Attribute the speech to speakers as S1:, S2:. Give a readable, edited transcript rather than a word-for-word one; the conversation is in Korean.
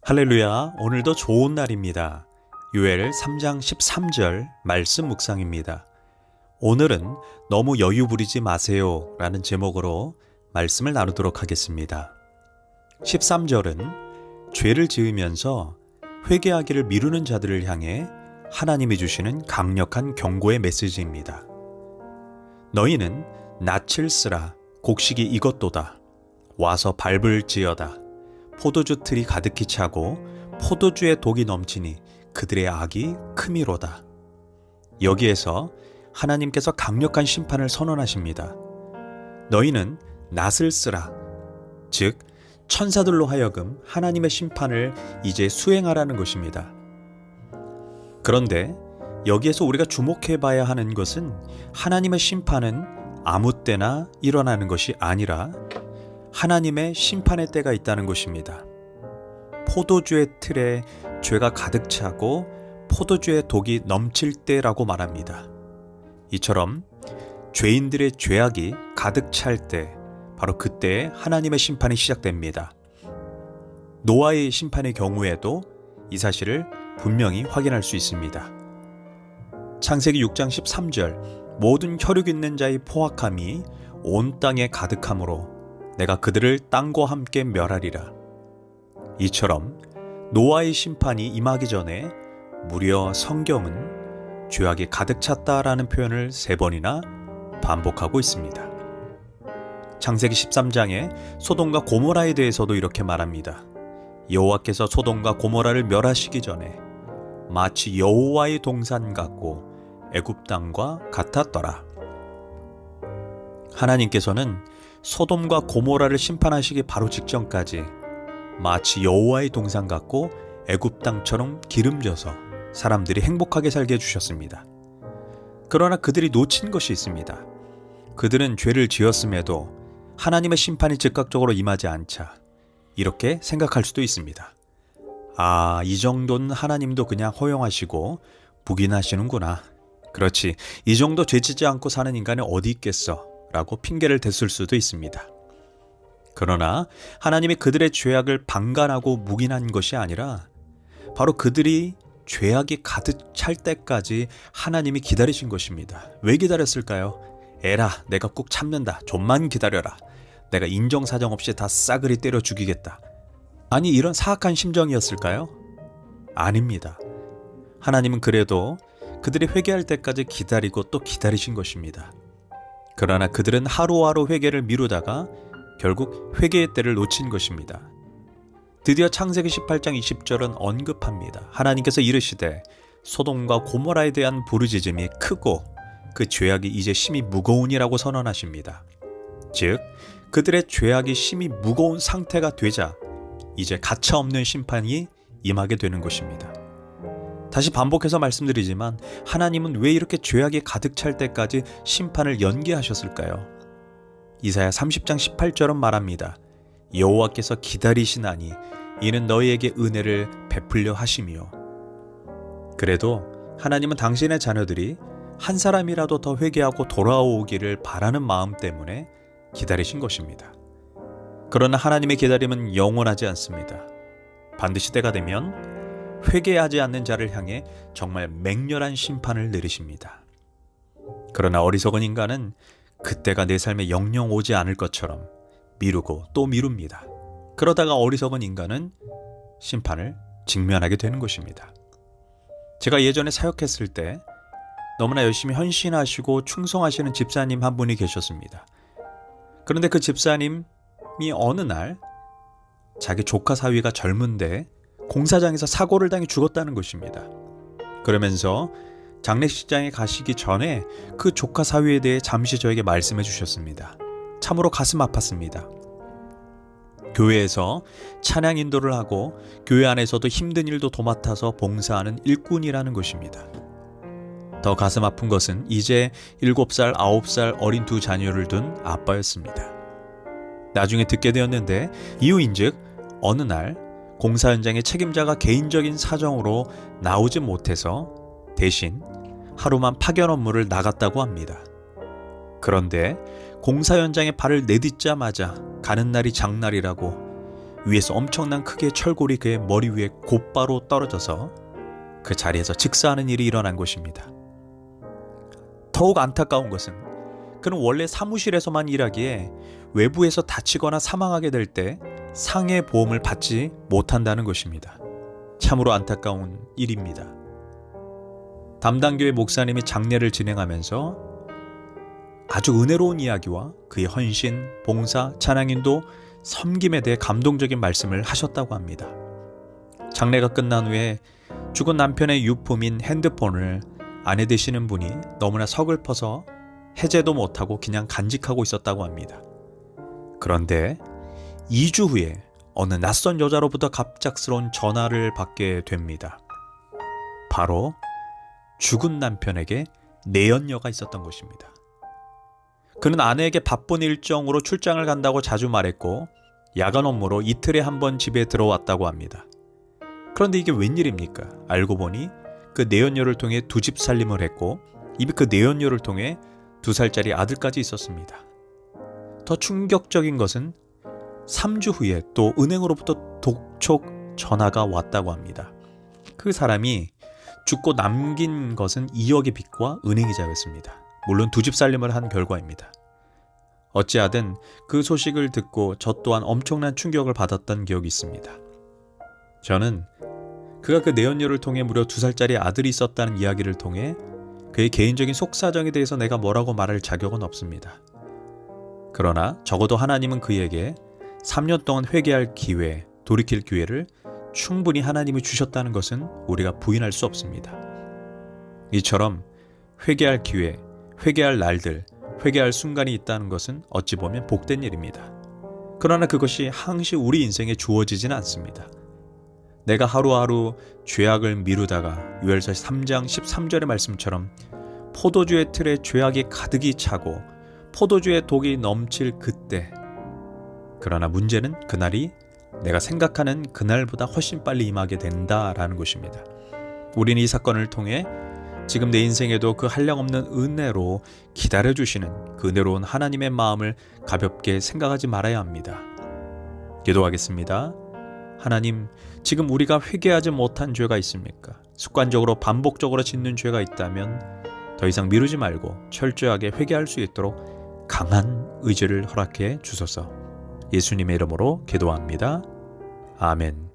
S1: 할렐루야, 오늘도 좋은 날입니다. 요엘 3장 13절 말씀 묵상입니다. 오늘은 너무 여유 부리지 마세요 라는 제목으로 말씀을 나누도록 하겠습니다. 13절은 죄를 지으면서 회개하기를 미루는 자들을 향해 하나님이 주시는 강력한 경고의 메시지입니다. 너희는 낯을 쓰라, 곡식이 익었도다. 와서 밟을지어다. 포도주 틀이 가득히 차고 포도주의 독이 넘치니 그들의 악이 크미로다. 여기에서 하나님께서 강력한 심판을 선언하십니다. 너희는 낯을 쓰라. 즉 천사들로 하여금 하나님의 심판을 이제 수행하라는 것입니다. 그런데 여기에서 우리가 주목해 봐야 하는 것은 하나님의 심판은 아무 때나 일어나는 것이 아니라 하나님의 심판의 때가 있다는 것입니다. 포도주의 틀에 죄가 가득 차고 포도주의 독이 넘칠 때라고 말합니다. 이처럼 죄인들의 죄악이 가득 찰 때, 바로 그때에 하나님의 심판이 시작됩니다. 노아의 심판의 경우에도 이 사실을 분명히 확인할 수 있습니다. 창세기 6장 13절 모든 혈육 있는 자의 포악함이 온 땅에 가득함으로 내가 그들을 땅과 함께 멸하리라. 이처럼 노아의 심판이 임하기 전에 무려 성경은 죄악이 가득 찼다라는 표현을 3번이나 반복하고 있습니다. 창세기 13장에 소돔과 고모라에 대해서도 이렇게 말합니다. 여호와께서 소돔과 고모라를 멸하시기 전에 마치 여호와의 동산 같고 애굽 땅과 같았더라. 하나님께서는 소돔과 고모라를 심판하시기 바로 직전까지 마치 여호와의 동산 같고 애굽 땅처럼 기름져서 사람들이 행복하게 살게 해주셨습니다. 그러나 그들이 놓친 것이 있습니다. 그들은 죄를 지었음에도 하나님의 심판이 즉각적으로 임하지 않자 이렇게 생각할 수도 있습니다. 아, 이 정도는 하나님도 그냥 허용하시고 묵인하시는구나. 그렇지, 이 정도 죄지지 않고 사는 인간이 어디 있겠어 라고 핑계를 댔을 수도 있습니다. 그러나 하나님이 그들의 죄악을 방관하고 묵인한 것이 아니라 바로 그들이 죄악이 가득 찰 때까지 하나님이 기다리신 것입니다. 왜 기다렸을까요? 에라, 내가 꼭 참는다. 좀만 기다려라. 내가 인정사정 없이 다 싸그리 때려 죽이겠다. 아니, 이런 사악한 심정이었을까요? 아닙니다. 하나님은 그래도 그들이 회개할 때까지 기다리고 또 기다리신 것입니다. 그러나 그들은 하루하루 회개를 미루다가 결국 회개의 때를 놓친 것입니다. 드디어 창세기 18장 20절은 언급합니다. 하나님께서 이르시되 소돔과 고모라에 대한 부르짖음이 크고 그 죄악이 이제 심히 무거우니라고 선언하십니다. 즉 그들의 죄악이 심히 무거운 상태가 되자 이제 가차없는 심판이 임하게 되는 것입니다. 다시 반복해서 말씀드리지만 하나님은 왜 이렇게 죄악이 가득 찰 때까지 심판을 연기하셨을까요? 이사야 30장 18절은 말합니다. 여호와께서 기다리시나니 이는 너희에게 은혜를 베풀려 하심이요. 그래도 하나님은 당신의 자녀들이 한 사람이라도 더 회개하고 돌아오기를 바라는 마음 때문에 기다리신 것입니다. 그러나 하나님의 기다림은 영원하지 않습니다. 반드시 때가 되면 회개하지 않는 자를 향해 정말 맹렬한 심판을 내리십니다. 그러나 어리석은 인간은 그때가 내 삶에 영영 오지 않을 것처럼 미루고 또 미룹니다. 그러다가 어리석은 인간은 심판을 직면하게 되는 것입니다. 제가 예전에 사역했을 때 너무나 열심히 헌신하시고 충성하시는 집사님 한 분이 계셨습니다. 그런데 그 집사님이 어느 날 자기 조카 사위가 젊은데 공사장에서 사고를 당해 죽었다는 것입니다. 그러면서 장례식장에 가시기 전에 그 조카 사위에 대해 잠시 저에게 말씀해 주셨습니다. 참으로 가슴 아팠습니다. 교회에서 찬양 인도를 하고 교회 안에서도 힘든 일도 도맡아서 봉사하는 일꾼이라는 것입니다. 더 가슴 아픈 것은 이제 7살, 9살 어린 2 자녀를 둔 아빠였습니다. 나중에 듣게 되었는데 이유인즉 어느 날 공사 현장의 책임자가 개인적인 사정으로 나오지 못해서 대신 하루만 파견 업무를 나갔다고 합니다. 그런데 공사 현장에 발을 내딛자마자 가는 날이 장날이라고 위에서 엄청난 크기의 철골이 그의 머리 위에 곧바로 떨어져서 그 자리에서 즉사하는 일이 일어난 것입니다. 더욱 안타까운 것은 그는 원래 사무실에서만 일하기에 외부에서 다치거나 사망하게 될 때 상해 보험을 받지 못한다는 것입니다. 참으로 안타까운 일입니다. 담당 교회 목사님이 장례를 진행하면서 아주 은혜로운 이야기와 그의 헌신, 봉사, 찬양인도, 섬김에 대해 감동적인 말씀을 하셨다고 합니다. 장례가 끝난 후에 죽은 남편의 유품인 핸드폰을 아내 되시는 분이 너무나 서글퍼서 해제도 못하고 그냥 간직하고 있었다고 합니다. 그런데 2주 후에 어느 낯선 여자로부터 갑작스러운 전화를 받게 됩니다. 바로 죽은 남편에게 내연녀가 있었던 것입니다. 그는 아내에게 바쁜 일정으로 출장을 간다고 자주 말했고 야간 업무로 이틀에 한 번 집에 들어왔다고 합니다. 그런데 이게 웬일입니까? 알고 보니 그 내연녀를 통해 두 집 살림을 했고 이미 그 내연녀를 통해 2살짜리 아들까지 있었습니다. 더 충격적인 것은 3주 후에 또 은행으로부터 독촉 전화가 왔다고 합니다. 그 사람이 죽고 남긴 것은 2억의 빚과 은행이자였습니다. 물론 2집 살림을 한 결과입니다. 어찌하든 그 소식을 듣고 저 또한 엄청난 충격을 받았던 기억이 있습니다. 저는 그가 그 내연녀를 통해 무려 2살짜리 아들이 있었다는 이야기를 통해 그의 개인적인 속사정에 대해서 내가 뭐라고 말할 자격은 없습니다. 그러나 적어도 하나님은 그에게 3년 동안 회개할 기회, 돌이킬 기회를 충분히 하나님이 주셨다는 것은 우리가 부인할 수 없습니다. 이처럼 회개할 기회, 회개할 날들, 회개할 순간이 있다는 것은 어찌 보면 복된 일입니다. 그러나 그것이 항시 우리 인생에 주어지지는 않습니다. 내가 하루하루 죄악을 미루다가 요엘서 3장 13절의 말씀처럼 포도주의 틀에 죄악이 가득히 차고 포도주의 독이 넘칠 그때, 그러나 문제는 그날이 내가 생각하는 그날보다 훨씬 빨리 임하게 된다라는 것입니다. 우리는 이 사건을 통해 지금 내 인생에도 그 한량없는 은혜로 기다려주시는 그 은혜로운 하나님의 마음을 가볍게 생각하지 말아야 합니다. 기도하겠습니다. 하나님, 지금 우리가 회개하지 못한 죄가 있습니까? 습관적으로 반복적으로 짓는 죄가 있다면 더 이상 미루지 말고 철저하게 회개할 수 있도록 강한 의지를 허락해 주소서. 예수님의 이름으로 기도합니다. 아멘.